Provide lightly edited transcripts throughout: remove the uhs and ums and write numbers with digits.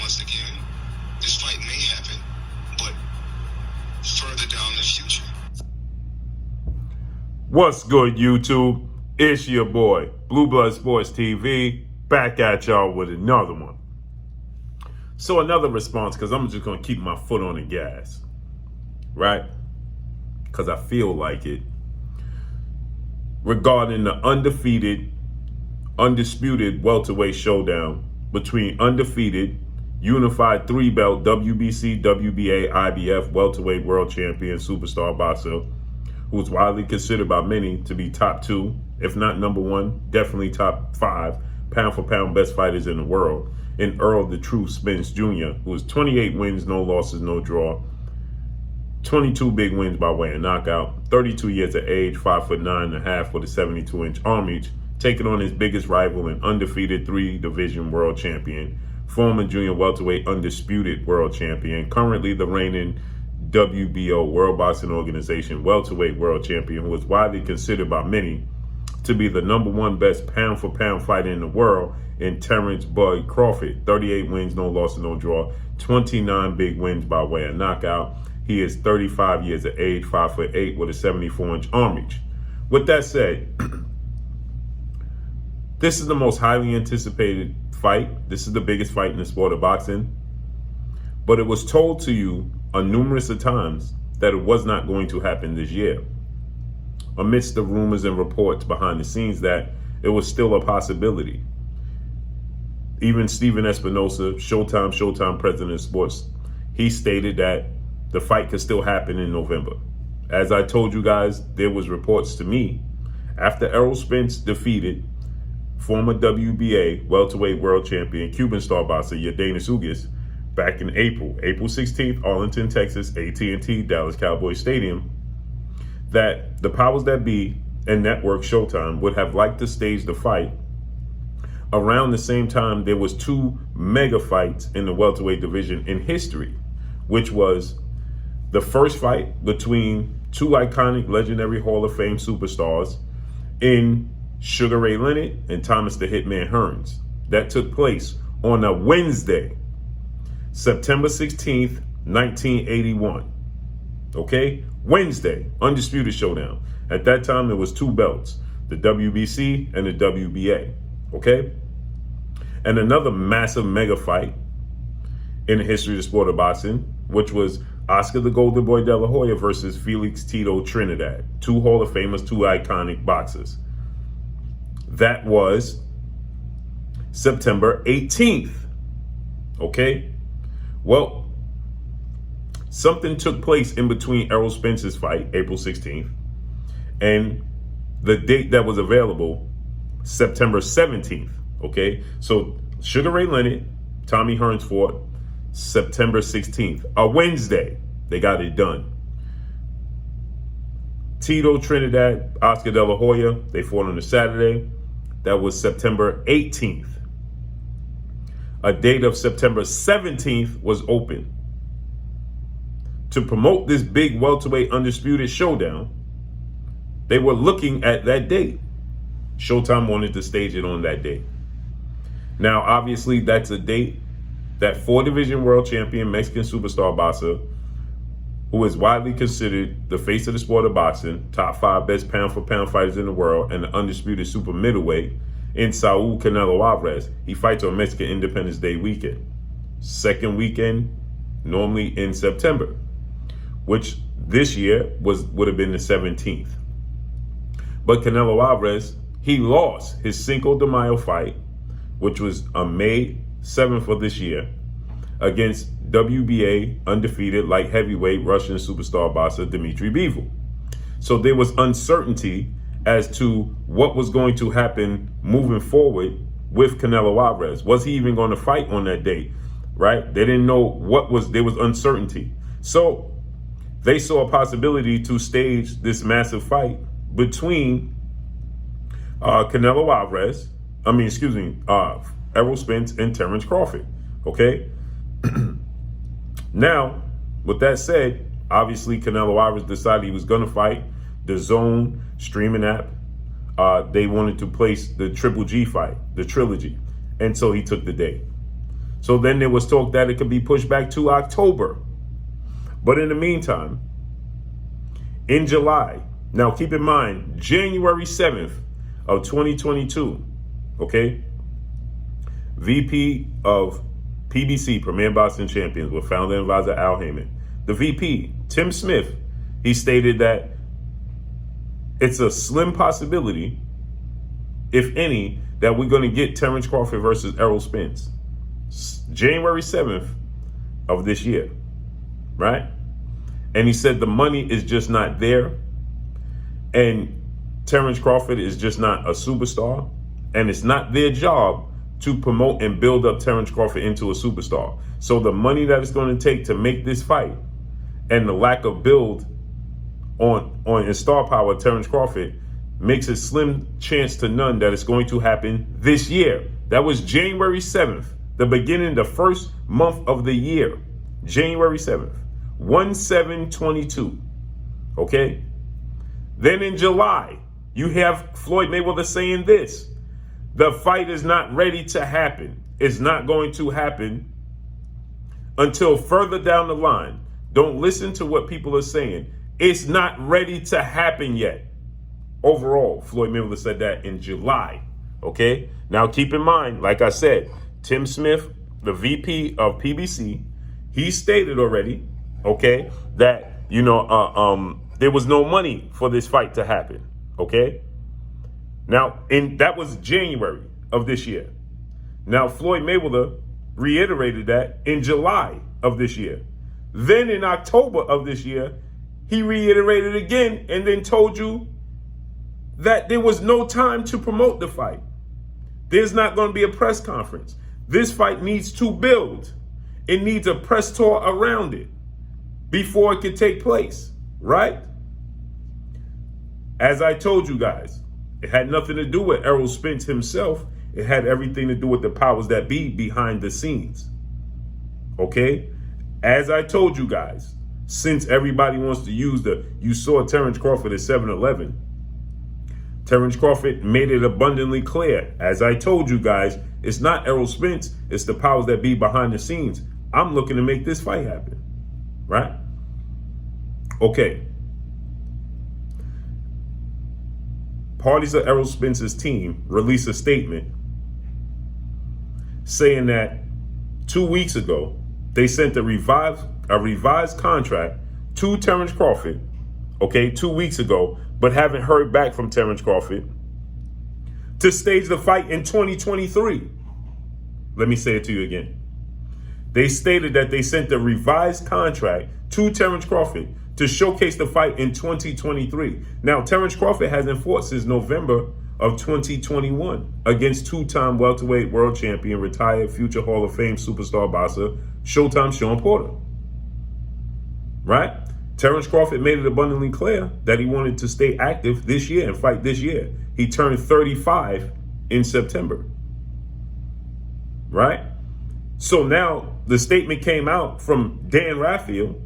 once again, this fight may happen, but further down the future. What's good, YouTube? It's your boy, Blue Blood Sports TV, back at y'all with another one. So another response, because I'm just going to keep my foot on the gas, right? Because I feel like it. Regarding the undisputed welterweight showdown between undefeated, unified three-belt WBC, WBA, IBF welterweight world champion superstar boxer, who is widely considered by many to be top two, if not number one, definitely top five, pound-for-pound best fighters in the world, in Errol "The Truth" Spence Jr., who has 28 wins, no losses, no draw, 22 big wins by way of knockout, 32 years of age, 5'9.5" with a 72-inch arm reach, taking on his biggest rival and undefeated three-division world champion, former junior welterweight undisputed world champion, currently the reigning WBO, World Boxing Organization welterweight world champion, who is widely considered by many to be the number one best pound-for-pound fighter in the world, in Terence Crawford. 38 wins, no losses, no draw, 29 big wins by way of knockout. He is 35 years of age, 5'8" with a 74-inch arm reach. With that said, this is the most highly anticipated fight. This is the biggest fight in the sport of boxing. But it was told to you on numerous of times that it was not going to happen this year, amidst the rumors and reports behind the scenes that it was still a possibility. Even Steven Espinosa, Showtime president of sports, he stated that the fight could still happen in November. As I told you guys, there was reports to me after Errol Spence defeated former WBA welterweight world champion, Cuban star boxer Yordenis Ugas back in April 16th, Arlington, Texas, AT&T, Dallas Cowboys Stadium, that the powers that be and network Showtime would have liked to stage the fight around the same time there was two mega fights in the welterweight division in history, which was the first fight between two iconic legendary Hall of Fame superstars in Sugar Ray Leonard and Thomas the Hitman Hearns. That took place on a Wednesday, September 16th, 1981. Okay? Wednesday, undisputed showdown. At that time, there was two belts, the WBC and the WBA. Okay? And another massive mega fight in the history of the sport of boxing, which was Oscar the Golden Boy De La Hoya versus Felix Tito Trinidad. Two Hall of Famers, two iconic boxers. That was September 18th. Okay? Well, something took place in between Errol Spence's fight, April 16th, and the date that was available, September 17th. Okay? So Sugar Ray Leonard, Tommy Hearns fought September 16th, a Wednesday. They got it done. Tito Trinidad, Oscar De La Hoya, they fought on a Saturday. That was September 18th. A date of September 17th was open. To promote this big welterweight undisputed showdown, they were looking at that date. Showtime wanted to stage it on that date. Now, obviously, that's a date that four-division world champion Mexican superstar boxer, who is widely considered the face of the sport of boxing, top five best pound-for-pound fighters in the world, and the undisputed super middleweight in Saul Canelo Alvarez. He fights on Mexican Independence Day weekend. Second weekend, normally in September, which this year would have been the 17th. But Canelo Alvarez, he lost his Cinco de Mayo fight, which was on May 7th of this year, against WBA undefeated light heavyweight Russian superstar boxer Dmitry Bivol. So there was uncertainty as to what was going to happen moving forward with Canelo Alvarez. Was he even going to fight on that date? Right? They didn't know there was uncertainty. So they saw a possibility to stage this massive fight between Canelo Alvarez, Errol Spence and Terence Crawford. Okay? Now, with that said, obviously Canelo Alvarez decided he was going to fight. The Zone streaming app, they wanted to place the Triple G fight, the trilogy. And so he took the date. So then there was talk that it could be pushed back to October. But in the meantime, in July, now keep in mind, January 7th of 2022, okay, VP of PBC, Premier Boxing Champions, with founder and advisor Al Heyman. The VP, Tim Smith, he stated that it's a slim possibility, if any, that we're going to get Terence Crawford versus Errol Spence. January 7th of this year, right? And he said the money is just not there. And Terence Crawford is just not a superstar. And it's not their job to promote and build up Terence Crawford into a superstar. So the money that it's going to take to make this fight and the lack of build on star power of Terence Crawford makes a slim chance to none that it's going to happen this year. That was January 7th, the beginning, the first month of the year. January 7th, 1/7/22. Okay? Then in July, you have Floyd Mayweather saying this: the fight is not ready to happen. It's not going to happen until further down the line. Don't listen to what people are saying. It's not ready to happen yet. Overall, Floyd Mayweather said that in July. Okay? Now keep in mind, like I said, Tim Smith, the VP of PBC, he stated already, okay, that, there was no money for this fight to happen. Okay? Now, that was January of this year. Now, Floyd Mayweather reiterated that in July of this year. Then in October of this year, he reiterated again and then told you that there was no time to promote the fight. There's not going to be a press conference. This fight needs to build. It needs a press tour around it before it could take place, right? As I told you guys, it had nothing to do with Errol Spence himself. It had everything to do with the powers that be behind the scenes. Okay? As I told you guys, since everybody wants to use you saw Terence Crawford at 7-11. Terence Crawford made it abundantly clear. As I told you guys, it's not Errol Spence, it's the powers that be behind the scenes. I'm looking to make this fight happen. Right? Okay. Parties of Errol Spence's team released a statement saying that 2 weeks ago, they sent a revised contract to Terence Crawford, okay, 2 weeks ago, but haven't heard back from Terence Crawford to stage the fight in 2023. Let me say it to you again. They stated that they sent a revised contract to Terence Crawford to showcase the fight in 2023. Now, Terence Crawford hasn't fought since November of 2021 against two-time welterweight world champion, retired future Hall of Fame superstar boxer, Showtime Shawn Porter. Right? Terence Crawford made it abundantly clear that he wanted to stay active this year and fight this year. He turned 35 in September. Right? So now the statement came out from Dan Raphael,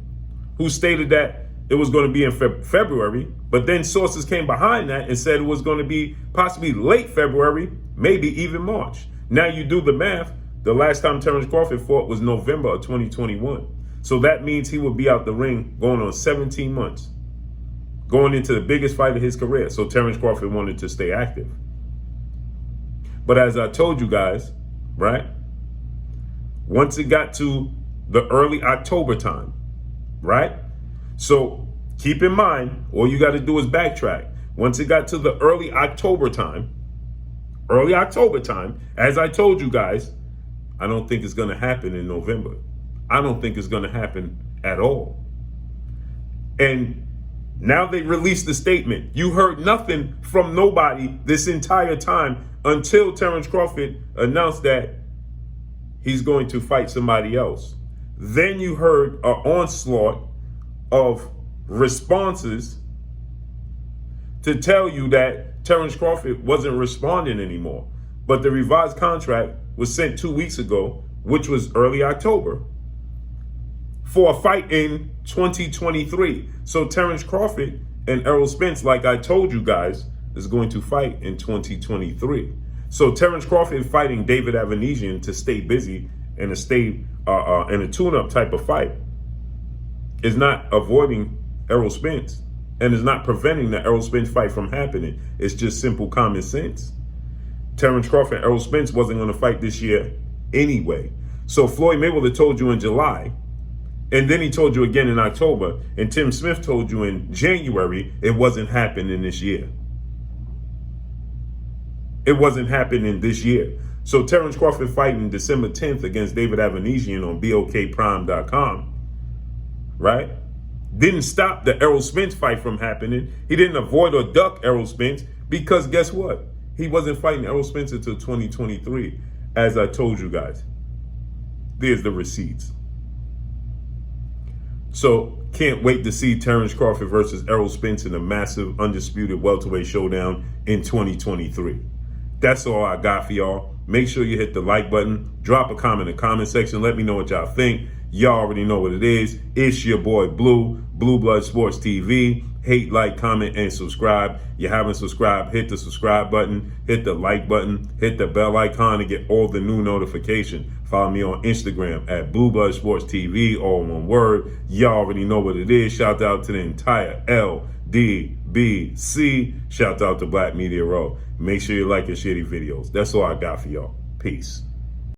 who stated that it was going to be in February, but then sources came behind that and said it was going to be possibly late February, maybe even March. Now you do the math. The last time Terence Crawford fought was November of 2021. So that means he will be out the ring going on 17 months, going into the biggest fight of his career. So Terence Crawford wanted to stay active. But as I told you guys, right, once it got to the early October time, right? So keep in mind, all you got to do is backtrack. Once it got to the early October time, as I told you guys, I don't think it's going to happen in November. I don't think it's going to happen at all. And now they released the statement. You heard nothing from nobody this entire time until Terence Crawford announced that he's going to fight somebody else. Then you heard an onslaught of responses to tell you that Terence Crawford wasn't responding anymore. But the revised contract was sent 2 weeks ago, which was early October, for a fight in 2023. So Terence Crawford and Errol Spence, like I told you guys, is going to fight in 2023. So Terence Crawford fighting David Avanesian to stay busy in a state in a tune-up type of fight is not avoiding Errol Spence and is not preventing the Errol Spence fight from happening. It's just simple common sense. Terence Crawford and Errol Spence wasn't going to fight this year anyway. So Floyd Mayweather told you in July, and then he told you again in October, and Tim Smith told you in January it wasn't happening this year. It wasn't happening this year. So Terence Crawford fighting December 10th against David Avanesian on BOKPrime.com, right? Didn't stop the Errol Spence fight from happening. He didn't avoid or duck Errol Spence because guess what? He wasn't fighting Errol Spence until 2023, as I told you guys. There's the receipts. So can't wait to see Terence Crawford versus Errol Spence in a massive undisputed welterweight showdown in 2023. That's all I got for y'all. Make sure you hit the like button. Drop a comment in the comment section. Let me know what y'all think. Y'all already know what it is. It's your boy Blue, Blue Blood Sports TV. Hate, like, comment, and subscribe. You haven't subscribed, hit the subscribe button, hit the like button, hit the bell icon to get all the new notifications. Follow me on Instagram at Blue Blood Sports TV, all one word. Y'all already know what it is. Shout out to the entire LDBC. Shout out to Black Media Row. Make sure you like and share these videos. That's all I got for y'all. Peace.